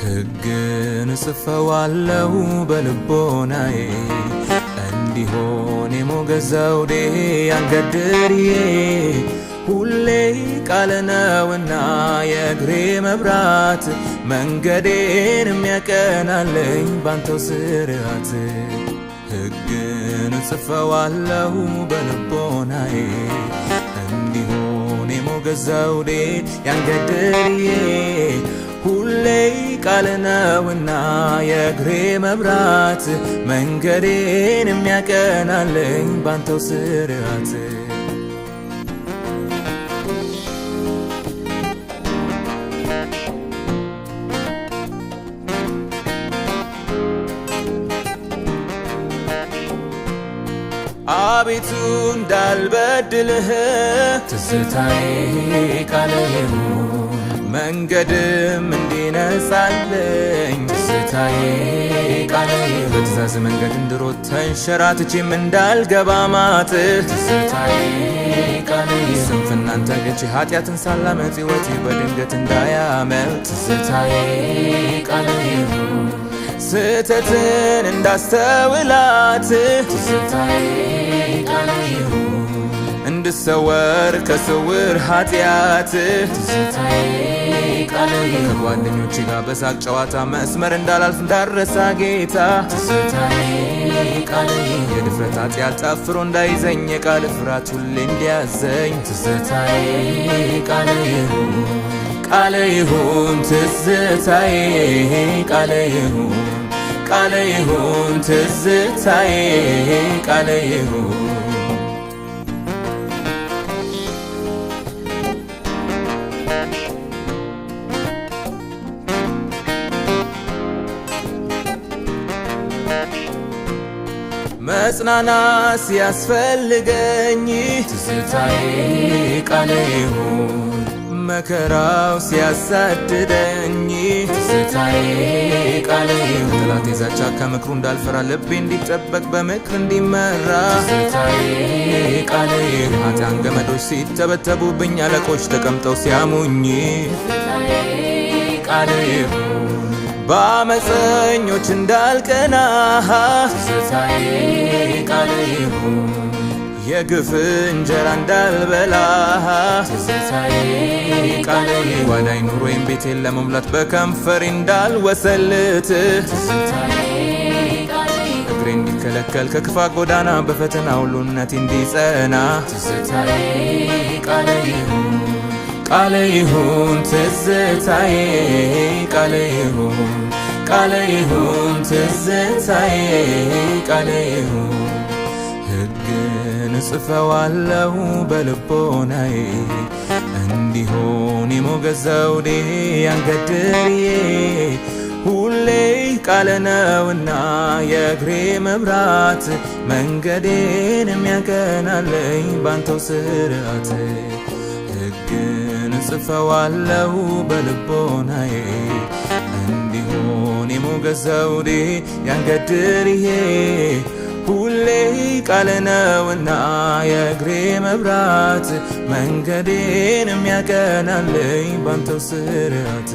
ሕግን ጽፈዋለሁ በልቦናዬ እንዲሆን የሞገስ ዘውዴ አንገድርዬ ሁሌ ቃል ነውና የእግሬ መብራት መንገዴን የሚያቀናልኝ ባንተው ስርዓት ሕግን ጽፈዋለሁ በልቦናዬ እንዲሆን የሞገስ ዘውዴ አንገድርዬ ሁሌ ቃል ነውና የእግሬ መብራት መንገዴን የሚያቀናልኝ ባንተው ስርዓት አቤቱ እንዳልበድልህ ትዝታዬ ቃልህ ይሁን መንገድም እንዲነጻልኝ ትዝታዬ ቃልህ ይሁን በትእዛዝ መንገድ እንድሮጥ ተንሸራትቼም እንዳልገባ ማጥህ ትዝታዬ ቃልህ ይሁን ስንፍናን ተግቼ ኃጢአትን ሳላመጽ ሕይወቴ በድንገት እንዳያመልጥ ትዝታዬ ቃልህ ይሁን ስህተትን እንዳስተውላት ትዝታዬ ቃልህ ይሁን እንድሰወር ከስውር ኃጢአት ትዝታዬ ቃልህ ይሁን ከጓደኞቼ ጋር በሳቅ ጨዋታ መስመር እንዳላልፍ እንዳረሳ ጌታ ትዝታዬ ቃልህ ይሁን የድፍረት ኃጢአት ጠፍሮ እንዳይዘኝ የቃል ፍርሃት ሁሌ እንዲያዘኝ ትዝታዬ ቃልህ ይሁን ቃልህ ይሁን ትዝታዬ ቃልህ ይሁን ቃልህ ይሁን ትዝታዬ ቃልህ ይሁን መጽናናት ሲያስፈልገኝ ትዝታዬ ቃልህ ይሁን መከራው ሲያሳድደኝ ትዝታዬ ቃልህ ይሁን ጠላቴ ዛቻ ከምክሩ እንዳልፈራ ልቤ እንዲጠበቅ በምክር እንዲመራ ትዝታዬ ቃልህ ይሁን ኃጢአን ገመዶች ሲተበተቡብኝ አለቆች ተቀምጠው ሲያሙኝ ትዝታዬ ቃልህ ይሁን በአመፀኞች እንዳልቀና ትዝታዬ ቃልህ ይሁን የግፍ እንጀራ እንዳልበላ ትዝታዬ ቃልህ ይሁን ጓዳኝ ኑሮዬን ቤቴን ለመሙላት በከንፈሬ እንዳልወሰልት ትዝታዬ ቃልህ ይሁን እግሬ እንዲከለከል ከክፋት ጎዳና በፈተና ሁሉ እምነቴ እንዲጸና ትዝታዬ ቃልህ ይሁን ቃልህ ይሁን ትዝታዬ ቃልህ ይሁን ቃልህ ይሁን ትዝታዬ ቃልህ ይሁን ሕግን ጽፈዋለሁ በልቦናዬ እንዲሆን የሞገስ ዘውዴ አንገድርዬ ሁሌ ቃል ነውና የእግሬ መብራት መንገዴን የሚያቀናልኝ ባንተው ስርዓት ሕግን ጽፈዋለሁ በልቦናዬ እንዲሆን የሞገስ ዘውዴ አንገድርዬ ሁሌ ቃል ነውና የእግሬ መብራት መንገዴን የሚያቀናልኝ ባንተው ስርዓት